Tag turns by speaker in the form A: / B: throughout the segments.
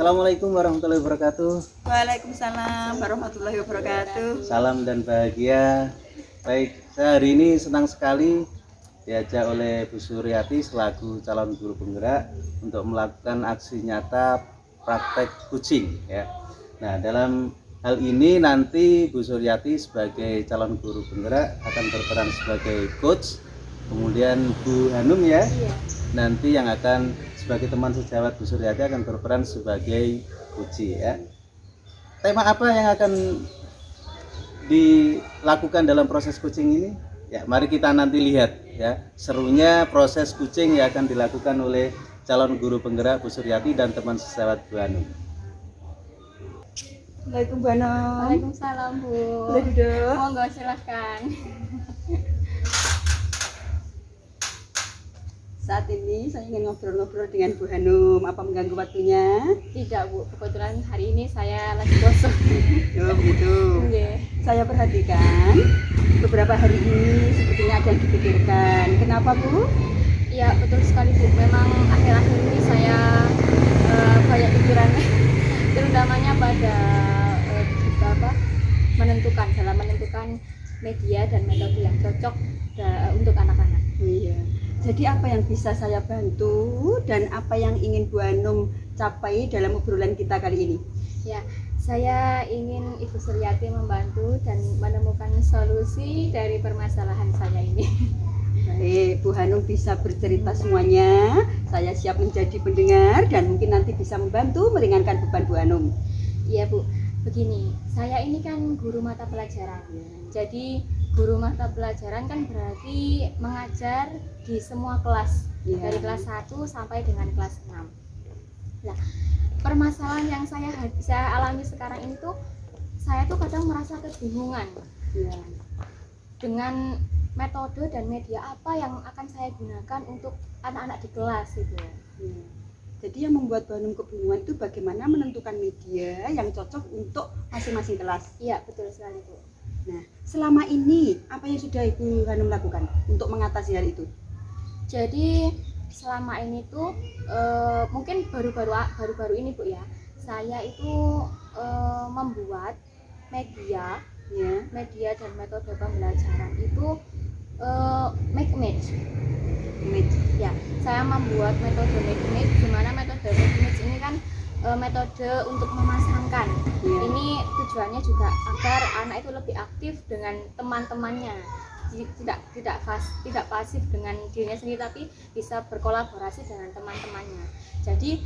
A: Assalamualaikum warahmatullahi wabarakatuh.
B: Waalaikumsalam warahmatullahi wabarakatuh.
A: Salam dan bahagia. Baik, saya hari ini senang sekali diajak oleh Bu Suryati selaku calon guru penggerak untuk melakukan aksi nyata praktek kucing ya. Nah, dalam hal ini nanti Bu Suryati sebagai calon guru penggerak akan berperan sebagai coach. Kemudian Bu Hanum ya. Nanti yang akan sebagai teman sejawat Bu Suryati akan berperan sebagai coach ya. Tema apa yang akan dilakukan dalam proses coaching ini? Ya, mari kita nanti lihat ya. Serunya proses coaching yang akan dilakukan oleh calon guru penggerak Bu Suryati dan teman sejawat Bu Hanum.
B: Assalamualaikum Bu Hanum.
C: Waalaikumsalam Bu.
B: Boleh duduk?
C: Monggo silahkan.
B: Saat ini saya ingin ngobrol-ngobrol dengan Bu Hanum. Apa mengganggu waktunya?
C: Tidak Bu, kebetulan hari ini saya lagi kosong.
B: Oh begitu.
C: Nggih.
B: Saya perhatikan beberapa hari ini sepertinya ada yang dipikirkan. Kenapa Bu?
C: Iya betul sekali Bu. Memang akhir-akhir ini saya banyak pikiran, terutamanya pada dalam menentukan media dan metode yang cocok untuk anak-anak.
B: Oh iya. Jadi apa yang bisa saya bantu dan apa yang ingin Bu Hanum capai dalam obrolan kita kali ini?
C: Ya, saya ingin Ibu Suryati membantu dan menemukan solusi dari permasalahan saya ini.
B: Baik, Bu Hanum bisa bercerita semuanya. Saya siap menjadi pendengar dan mungkin nanti bisa membantu meringankan beban Bu Hanum.
C: Iya Bu, begini, saya ini kan guru mata pelajaran. Jadi guru mata pelajaran kan berarti mengajar di semua kelas, dari kelas 1 sampai dengan kelas 6. Nah, permasalahan yang saya alami sekarang ini tuh, saya tuh kadang merasa kebingungan dengan metode dan media apa yang akan saya gunakan untuk anak-anak di kelas itu.
B: Jadi yang membuat Bu Hanum kebingungan itu bagaimana menentukan media yang cocok untuk masing-masing kelas.
C: Iya, betul sekali Bu.
B: Nah, selama ini apa yang sudah Ibu Hanum lakukan untuk mengatasi hal itu?
C: Jadi selama ini tuh mungkin baru-baru ini Bu ya, saya itu membuat media dan metode pembelajaran itu make image. Ya, saya membuat metode make image, di mana metode make image ini kan metode untuk memasangkan. Ini tujuannya juga agar anak itu lebih aktif dengan teman-temannya, tidak pasif dengan dirinya sendiri, tapi bisa berkolaborasi dengan teman-temannya. Jadi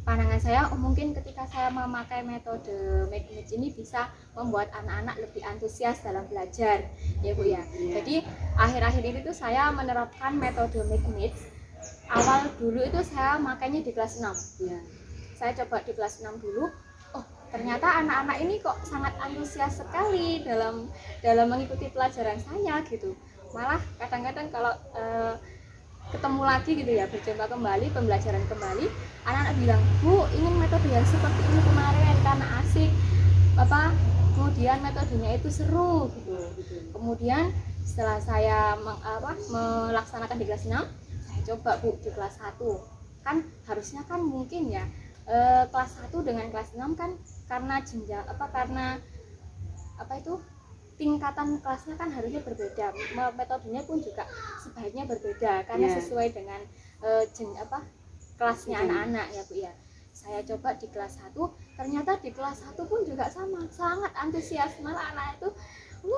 C: pandangan saya mungkin ketika saya memakai metode make image ini bisa membuat anak-anak lebih antusias dalam belajar ya Bu ya. Jadi akhir-akhir ini tuh saya menerapkan metode make image. Awal dulu itu saya makainya di kelas 6 saya coba di kelas 6 dulu. Oh, ternyata anak-anak ini kok sangat antusias sekali dalam mengikuti pelajaran saya gitu. Malah kadang-kadang kalau ketemu lagi gitu ya, berjumpa kembali, pembelajaran kembali, anak-anak bilang, Bu, ingin metode yang seperti ini kemarin karena asik, kemudian metodenya itu seru gitu. Kemudian setelah saya melaksanakan di kelas 6, saya coba Bu di kelas 1. Kan harusnya kan mungkin ya kelas 1 dengan kelas 6 kan karena jenjang tingkatan kelasnya kan harusnya berbeda, metodenya pun juga sebaiknya berbeda karena sesuai dengan kelasnya anak-anak ya Bu ya. Saya coba di kelas 1, ternyata di kelas 1 pun juga sama, sangat antusias, malah anak itu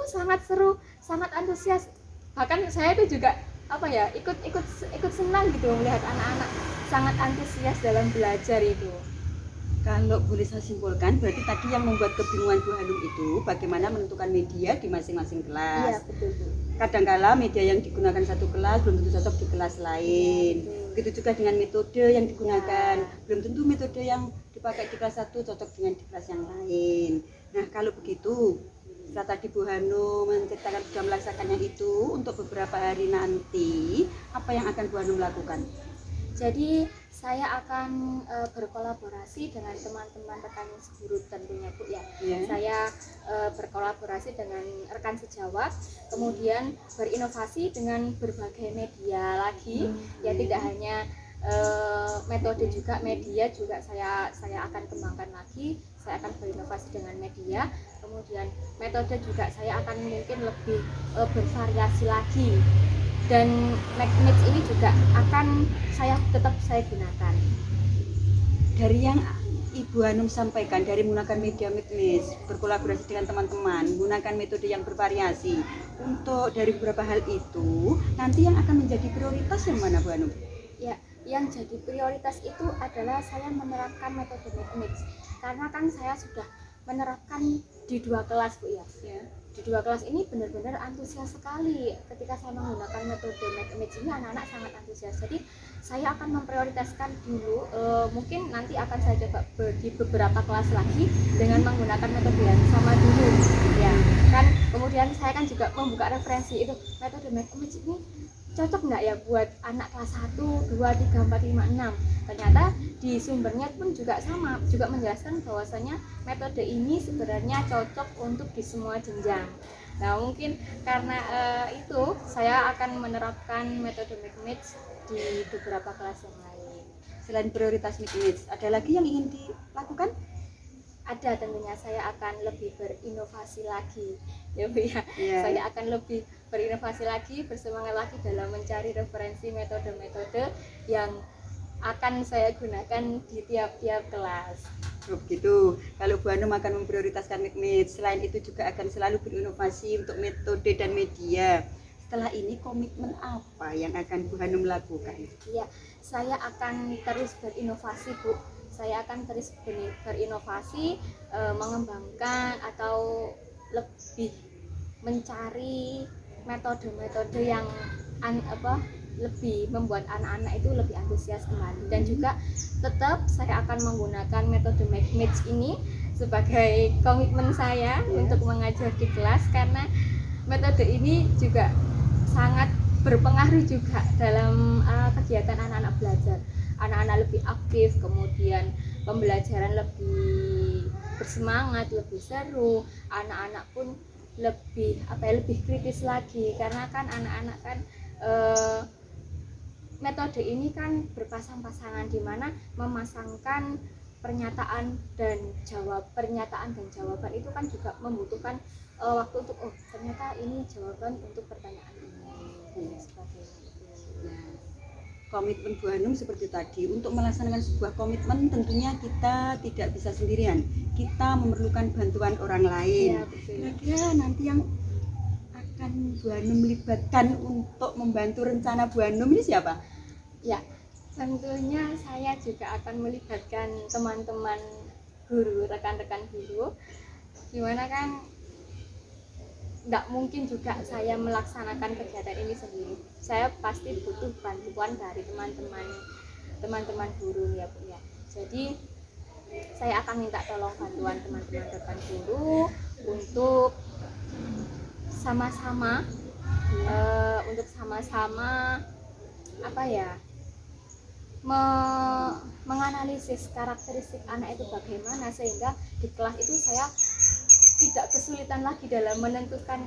C: sangat seru, sangat antusias. Bahkan saya itu juga ikut senang gitu melihat anak-anak sangat antusias dalam belajar itu.
B: Kalau boleh saya simpulkan, berarti tadi yang membuat kebingungan Bu Hanum itu bagaimana menentukan media di masing-masing kelas.
C: Iya, betul Bu.
B: Kadangkala media yang digunakan satu kelas belum tentu cocok di kelas lain. Begitu juga dengan metode yang digunakan, belum tentu metode yang dipakai di kelas 1 cocok dengan di kelas yang lain. Nah, kalau begitu, setelah tadi Bu Hanum menceritakan sudah melaksanakannya itu, untuk beberapa hari nanti, apa yang akan Bu Hanum lakukan?
C: Jadi saya akan berkolaborasi dengan teman-teman rekan seguru tentunya Bu ya. Saya berkolaborasi dengan rekan sejawat, kemudian berinovasi dengan berbagai media lagi. Ya tidak hanya metode juga, media juga saya akan kembangkan lagi, saya akan berinovasi dengan media. Kemudian metode juga saya akan mungkin lebih bervariasi lagi, dan McMitch ini juga akan tetap saya gunakan.
B: Dari yang Ibu Hanum sampaikan, dari menggunakan media McMitch, berkolaborasi dengan teman-teman, menggunakan metode yang bervariasi, untuk dari beberapa hal itu nanti yang akan menjadi prioritas yang mana, Bu Hanum?
C: Ya, yang jadi prioritas itu adalah saya menerapkan metode McMitch, karena kan saya sudah menerapkan di 2 kelas, Bu ya. Di 2 kelas ini benar-benar antusias sekali ketika saya menggunakan metode McMitch ini. Anak-anak sangat antusias, jadi saya akan memprioritaskan dulu, mungkin nanti akan saya coba di beberapa kelas lagi dengan menggunakan metode yang sama dulu ya kan. Kemudian saya kan juga membuka referensi itu, metode McMitch ini cocok nggak ya buat anak kelas 1, 2, 3, 4, 5, 6. Ternyata di sumbernya pun juga sama, juga menjelaskan bahwasanya metode ini sebenarnya cocok untuk di semua jenjang. Nah, mungkin karena itu saya akan menerapkan metode McMitch di beberapa kelas yang lain.
B: Selain prioritas McMitch, ada lagi yang ingin dilakukan?
C: Ada, tentunya saya akan lebih berinovasi lagi ya Bu ya.
B: Yeah.
C: Saya akan lebih berinovasi lagi, bersemangat lagi dalam mencari referensi metode-metode yang akan saya gunakan di tiap-tiap kelas.
B: Begitu. Kalau Bu Hanum akan memprioritaskan McMitch, selain itu juga akan selalu berinovasi untuk metode dan media. Setelah ini komitmen apa yang akan Bu Hanum lakukan?
C: Iya, saya akan terus berinovasi, Bu. Saya akan terus berinovasi, mengembangkan atau lebih mencari metode-metode yang lebih membuat anak-anak itu lebih antusias kembali. Dan juga tetap saya akan menggunakan metode McMitch ini sebagai komitmen saya untuk mengajar di kelas, karena metode ini juga sangat berpengaruh juga dalam kegiatan anak-anak belajar. Anak-anak lebih aktif, kemudian pembelajaran lebih bersemangat, lebih seru, anak-anak pun lebih kritis lagi, karena kan anak-anak kan metode ini kan berpasang-pasangan, di mana memasangkan pernyataan dan jawaban itu kan juga membutuhkan waktu untuk ternyata ini jawaban untuk pertanyaan ini sebagainya.
B: Komitmen Bu Hanum seperti tadi, untuk melaksanakan sebuah komitmen tentunya kita tidak bisa sendirian, kita memerlukan bantuan orang lain. Kira-kira nanti yang akan Bu Hanum melibatkan untuk membantu rencana Bu Hanum ini siapa?
C: Ya, tentunya saya juga akan melibatkan teman-teman guru, rekan-rekan guru, dimana kan nggak mungkin juga saya melaksanakan kegiatan ini sendiri. Saya pasti butuh bantuan dari teman-teman guru ya Bu ya. Jadi saya akan minta tolong bantuan teman-teman rekan guru untuk sama-sama menganalisis karakteristik anak itu bagaimana, sehingga di kelas itu saya tidak kesulitan lagi dalam menentukan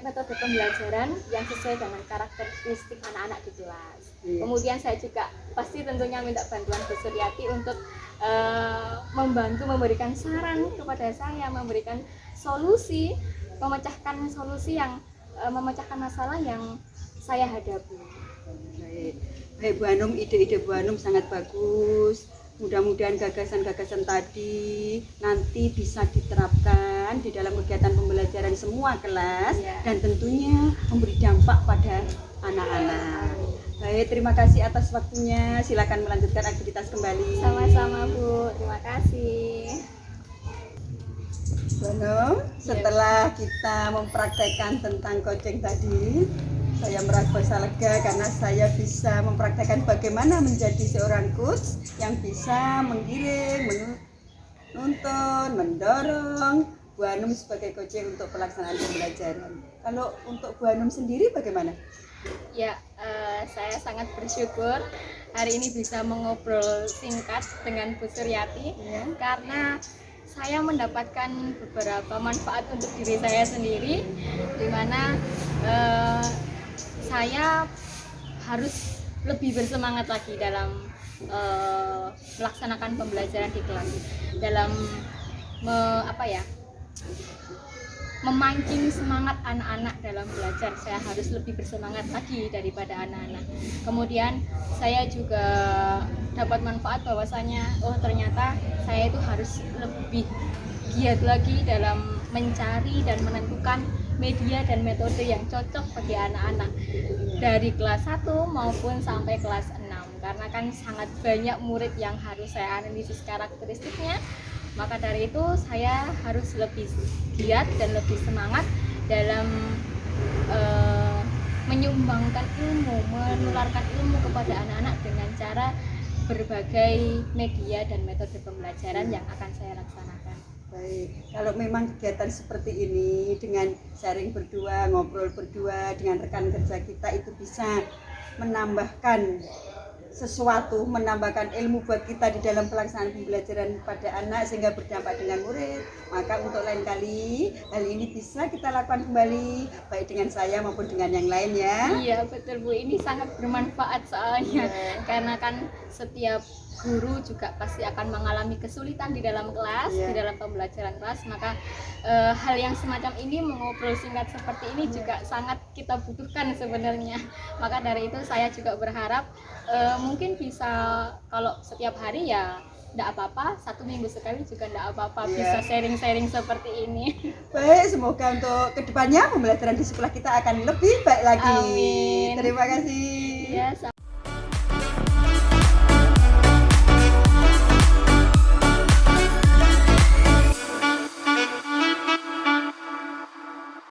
C: metode pembelajaran yang sesuai dengan karakteristik anak-anak di kelas. Kemudian saya juga pasti tentunya minta bantuan Bu Suryati untuk membantu memberikan saran kepada saya, memberikan solusi, memecahkan masalah yang saya hadapi.
B: Baik Bu Hanum, ide-ide Bu Hanum sangat bagus. Mudah-mudahan gagasan-gagasan tadi nanti bisa diterapkan di dalam kegiatan pembelajaran semua kelas, dan tentunya memberi dampak pada anak-anak. Baik, terima kasih atas waktunya. Silakan melanjutkan aktivitas kembali.
C: Sama-sama Bu, terima kasih.
B: Bu Hanum, setelah kita mempraktekkan tentang coaching tadi, saya merasa lega karena saya bisa mempraktekkan bagaimana menjadi seorang coach yang bisa menggiring, menuntun, mendorong Bu Hanum sebagai coaching untuk pelaksanaan pembelajaran. Kalau untuk Bu Hanum sendiri bagaimana?
C: Ya, saya sangat bersyukur hari ini bisa mengobrol singkat dengan Bu Suryati, karena saya mendapatkan beberapa manfaat untuk diri saya sendiri, di mana saya harus lebih bersemangat lagi dalam melaksanakan pembelajaran di kelas, dalam memancing semangat anak-anak dalam belajar. Saya harus lebih bersemangat lagi daripada anak-anak. Kemudian saya juga dapat manfaat bahwasanya ternyata saya itu harus lebih giat lagi dalam mencari dan menentukan media dan metode yang cocok bagi anak-anak dari kelas 1 maupun sampai kelas 6, karena kan sangat banyak murid yang harus saya analisis karakteristiknya. Maka dari itu saya harus lebih giat dan lebih semangat dalam menyumbangkan ilmu, menularkan ilmu kepada anak-anak dengan cara berbagai media dan metode pembelajaran yang akan saya laksanakan.
B: Baik, kalau memang kegiatan seperti ini dengan sharing berdua, ngobrol berdua dengan rekan kerja kita itu bisa menambahkan sesuatu, menambahkan ilmu buat kita di dalam pelaksanaan pembelajaran pada anak sehingga berdampak dengan murid, maka untuk lain kali hal ini bisa kita lakukan kembali baik dengan saya maupun dengan yang lain ya.
C: Iya betul Bu, ini sangat bermanfaat soalnya karena kan setiap guru juga pasti akan mengalami kesulitan di dalam kelas, di dalam pembelajaran kelas, maka hal yang semacam ini, mengobrol singkat seperti ini juga sangat kita butuhkan sebenarnya. Maka dari itu saya juga berharap mungkin bisa kalau setiap hari ya tidak apa-apa, 1 minggu sekali juga tidak apa-apa, bisa sharing-sharing seperti ini.
B: Baik, semoga untuk kedepannya pembelajaran di sekolah kita akan lebih baik lagi.
C: Amin.
B: Terima kasih.
C: Ya,